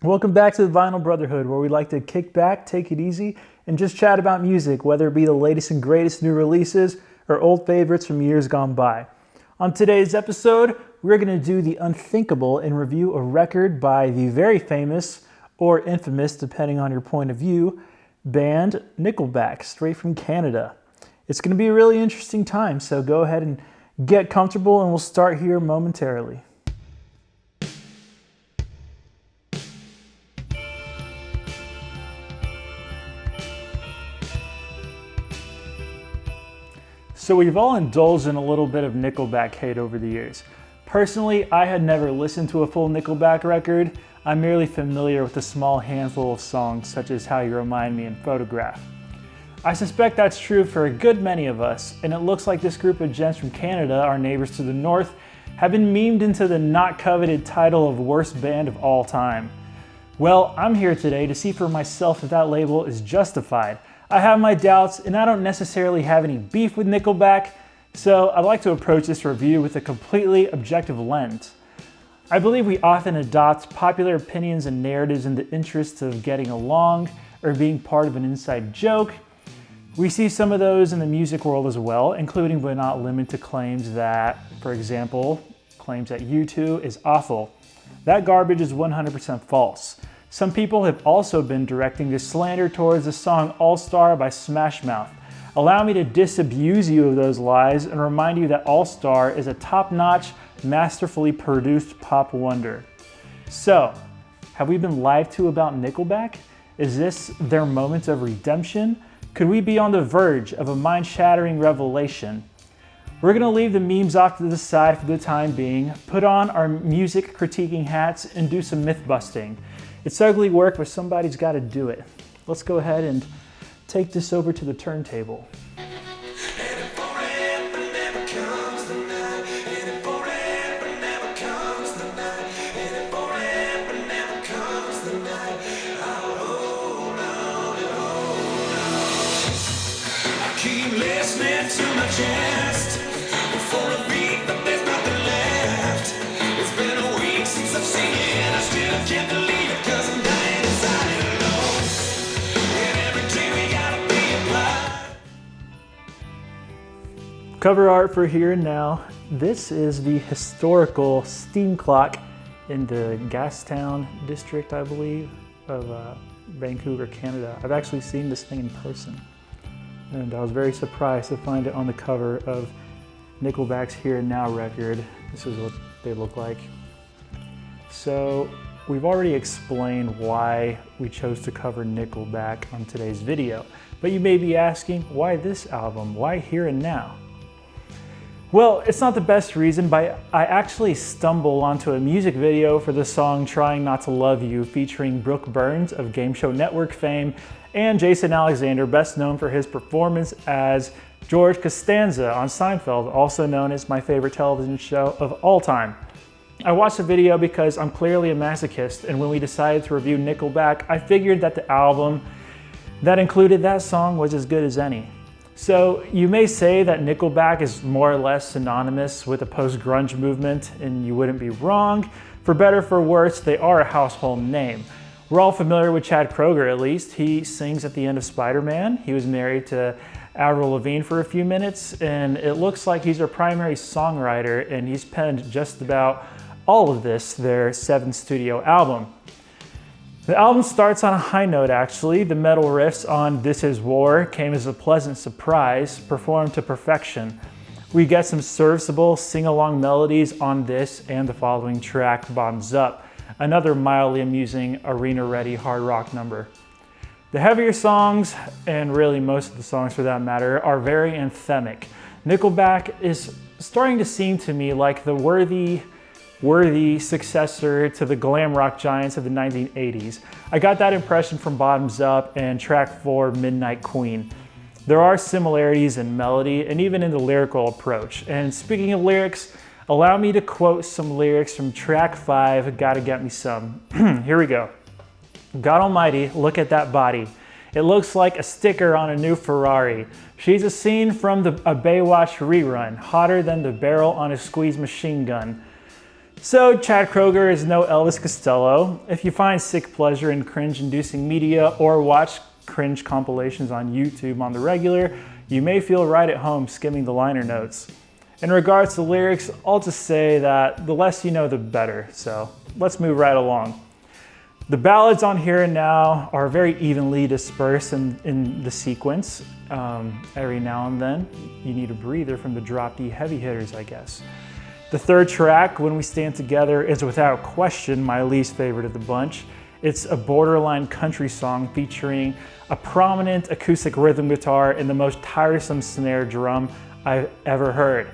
Welcome back to the Vinyl Brotherhood, where we like to kick back, take it easy, and just chat about music, whether it be the latest and greatest new releases or old favorites from years gone by. On today's episode, we're going to do the unthinkable and review a record by the very famous, or infamous, depending on your point of view, band Nickelback, straight from Canada. It's going to be a really interesting time, so go ahead and get comfortable, and we'll start here momentarily. So we've all indulged in a little bit of Nickelback hate over the years. Personally, I had never listened to a full Nickelback record. I'm merely familiar with a small handful of songs such as How You Remind Me and Photograph. I suspect that's true for a good many of us, and it looks like this group of gents from Canada, our neighbors to the north, have been memed into the not coveted title of worst band of all time. Well, I'm here today to see for myself if that label is justified. I have my doubts, and I don't necessarily have any beef with Nickelback, so I'd like to approach this review with a completely objective lens. I believe we often adopt popular opinions and narratives in the interest of getting along or being part of an inside joke. We see some of those in the music world as well, including but not limited to claims that, for example, claims that U2 is awful. That garbage is 100% false. Some people have also been directing this slander towards the song All-Star by Smash Mouth. Allow me to disabuse you of those lies and remind you that All-Star is a top-notch, masterfully produced pop wonder. So, have we been lied to about Nickelback? Is this their moment of redemption? Could we be on the verge of a mind-shattering revelation? We're going to leave the memes off to the side for the time being, put on our music critiquing hats, and do some myth busting. It's ugly work, but somebody's got to do it. Let's go ahead and take this over to the turntable. Keep listening to my chest before a beat, but there's nothing left. It's been a week since I've seen it, and I still can't believe it, 'cause I'm dying inside alone. And every day we gotta be alive. Cover art for Here and Now. This is the historical steam clock in the Gastown district, I believe, of Vancouver, Canada. I've actually seen this thing in person, and I was very surprised to find it on the cover of Nickelback's Here and Now record. This is what they look like. So we've already explained why we chose to cover Nickelback on today's video, but you may be asking, why this album? Why Here and Now? Well, it's not the best reason, but I actually stumbled onto a music video for the song Trying Not to Love You, featuring Brooke Burns of Game Show Network fame and Jason Alexander, best known for his performance as George Costanza on Seinfeld, also known as my favorite television show of all time. I watched the video because I'm clearly a masochist, and when we decided to review Nickelback, I figured that the album that included that song was as good as any. So you may say that Nickelback is more or less synonymous with the post-grunge movement, and you wouldn't be wrong. For better or for worse, they are a household name. We're all familiar with Chad Kroeger, at least. He sings at the end of Spider-Man. He was married to Avril Lavigne for a few minutes, and it looks like he's their primary songwriter, and he's penned just about all of this, their 7th studio album. The album starts on a high note, actually. The metal riffs on This Is War came as a pleasant surprise, performed to perfection. We get some serviceable sing-along melodies on this and the following track, Bottoms Up, another mildly amusing arena-ready hard rock number. The heavier songs, and really most of the songs for that matter, are very anthemic. Nickelback is starting to seem to me like the worthy successor to the glam rock giants of the 1980s. I got that impression from Bottoms Up and track 4, Midnight Queen. There are similarities in melody and even in the lyrical approach. And speaking of lyrics, allow me to quote some lyrics from track 5, Gotta Get Me Some. Here we go. God almighty, look at that body. It looks like a sticker on a new Ferrari. She's a scene from a Baywatch rerun, hotter than the barrel on a squeeze machine gun. So Chad Kroeger is no Elvis Costello. If you find sick pleasure in cringe-inducing media or watch cringe compilations on YouTube on the regular, you may feel right at home skimming the liner notes. In regards to lyrics, I'll just say that the less you know, the better. So let's move right along. The ballads on Here and Now are very evenly dispersed in the sequence. Every now and then, you need a breather from the drop D heavy hitters, I guess. The third track, When We Stand Together, is without question my least favorite of the bunch. It's a borderline country song featuring a prominent acoustic rhythm guitar and the most tiresome snare drum I've ever heard.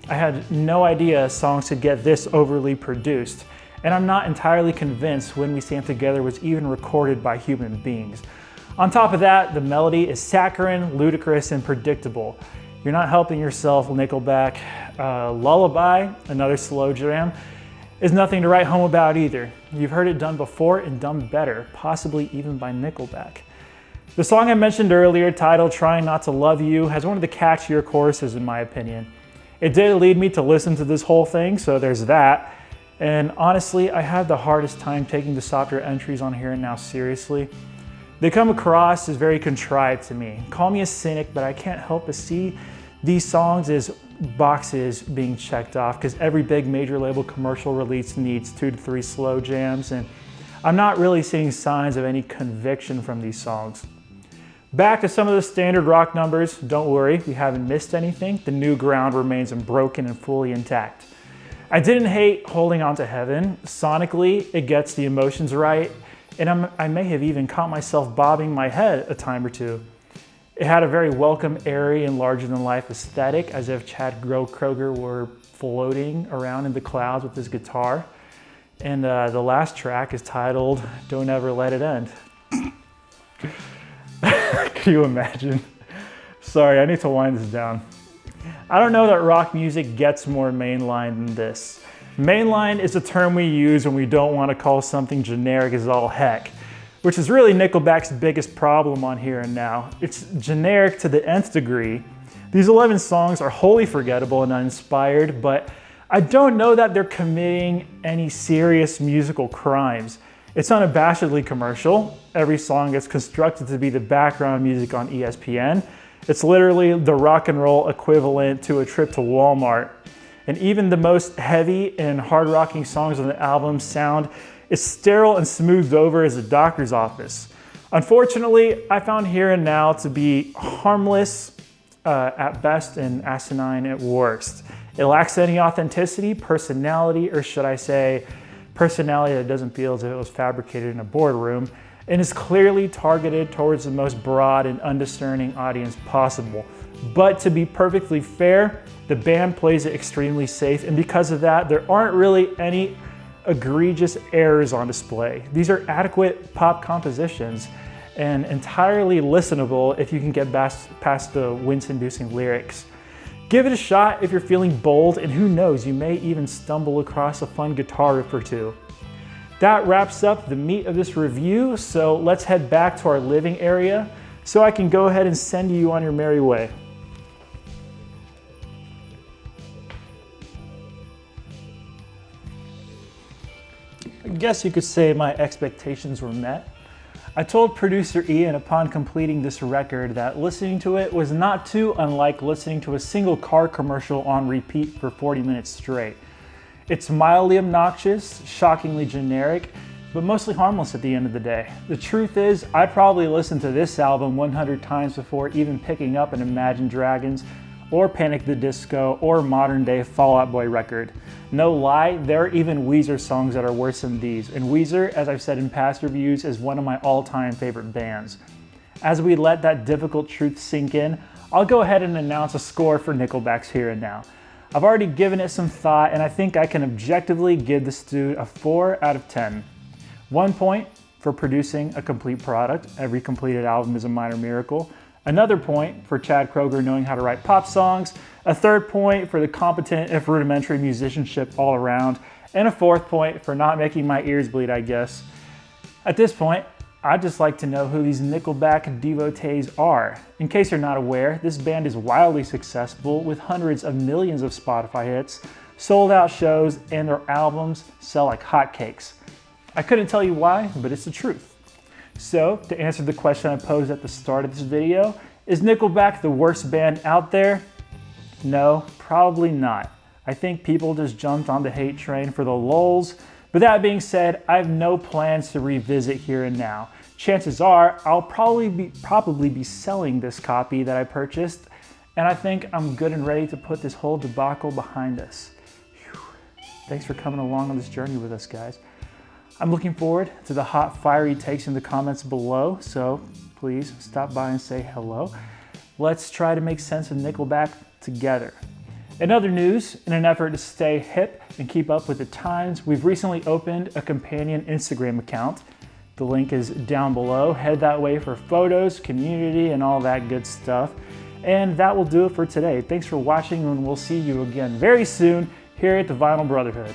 I had no idea songs could get this overly produced, and I'm not entirely convinced When We Stand Together was even recorded by human beings. On top of that, the melody is saccharine, ludicrous, and predictable. You're not helping yourself, Nickelback. Lullaby, another slow jam, is nothing to write home about either. You've heard it done before and done better, possibly even by Nickelback. The song I mentioned earlier, titled Trying Not to Love You, has one of the catchier choruses in my opinion. It did lead me to listen to this whole thing, so there's that. And honestly, I had the hardest time taking the softer entries on Here and Now seriously. They come across as very contrived to me. Call me a cynic, but I can't help but see these songs as boxes being checked off, because every big major label commercial release needs 2 to 3 slow jams, and I'm not really seeing signs of any conviction from these songs. Back to some of the standard rock numbers. Don't worry, we haven't missed anything. The new ground remains unbroken and fully intact. I didn't hate Holding On to Heaven. Sonically, it gets the emotions right, and I may have even caught myself bobbing my head a time or two. It had a very welcome, airy, and larger-than-life aesthetic, as if Chad Kroeger were floating around in the clouds with his guitar. And the last track is titled Don't Ever Let It End. Can you imagine? Sorry, I need to wind this down. I don't know that rock music gets more mainline than this. Mainline is a term we use when we don't want to call something generic as all heck, which is really Nickelback's biggest problem on Here and Now. It's generic to the nth degree. These 11 songs are wholly forgettable and uninspired, but I don't know that they're committing any serious musical crimes. It's unabashedly commercial. Every song gets constructed to be the background music on ESPN. It's literally the rock and roll equivalent to a trip to Walmart. And even the most heavy and hard rocking songs on the album sound as sterile and smoothed over as a doctor's office. Unfortunately, I found Here and Now to be harmless at best and asinine at worst. It lacks any authenticity, personality, or should I say, personality that doesn't feel as if it was fabricated in a boardroom, and is clearly targeted towards the most broad and undiscerning audience possible. But to be perfectly fair, the band plays it extremely safe, and because of that, there aren't really any egregious errors on display. These are adequate pop compositions and entirely listenable if you can get past the wince-inducing lyrics. Give it a shot if you're feeling bold, and who knows, you may even stumble across a fun guitar riff or two. That wraps up the meat of this review, so let's head back to our living area so I can go ahead and send you on your merry way. I guess you could say my expectations were met. I told producer Ian upon completing this record that listening to it was not too unlike listening to a single car commercial on repeat for 40 minutes straight. It's mildly obnoxious, shockingly generic, but mostly harmless at the end of the day. The truth is, I probably listened to this album 100 times before even picking up an Imagine Dragons or Panic at the Disco or modern day Fall Out Boy record. No lie, there are even Weezer songs that are worse than these, and Weezer, as I've said in past reviews, is one of my all-time favorite bands. As we let that difficult truth sink in, I'll go ahead and announce a score for Nickelback's Here and Now. I've already given it some thought, and I think I can objectively give this dude a 4 out of 10. 1 point for producing a complete product. Every completed album is a minor miracle. Another point for Chad Kroeger knowing how to write pop songs. A 3rd point for the competent, if rudimentary, musicianship all around. And a 4th point for not making my ears bleed, I guess. At this point, I'd just like to know who these Nickelback devotees are. In case you're not aware, this band is wildly successful with hundreds of millions of Spotify hits, sold out shows, and their albums sell like hotcakes. I couldn't tell you why, but it's the truth. So, to answer the question I posed at the start of this video, is Nickelback the worst band out there? No, probably not. I think people just jumped on the hate train for the lulz. But that being said, I have no plans to revisit Here and Now. Chances are I'll probably be selling this copy that I purchased, and I think I'm good and ready to put this whole debacle behind us. Whew. Thanks for coming along on this journey with us, guys. I'm looking forward to the hot, fiery takes in the comments below, so please stop by and say hello. Let's try to make sense of Nickelback together. In other news, in an effort to stay hip and keep up with the times, we've recently opened a companion Instagram account. The link is down below. Head that way for photos, community, and all that good stuff. And that will do it for today. Thanks for watching, and we'll see you again very soon here at the Vinyl Brotherhood.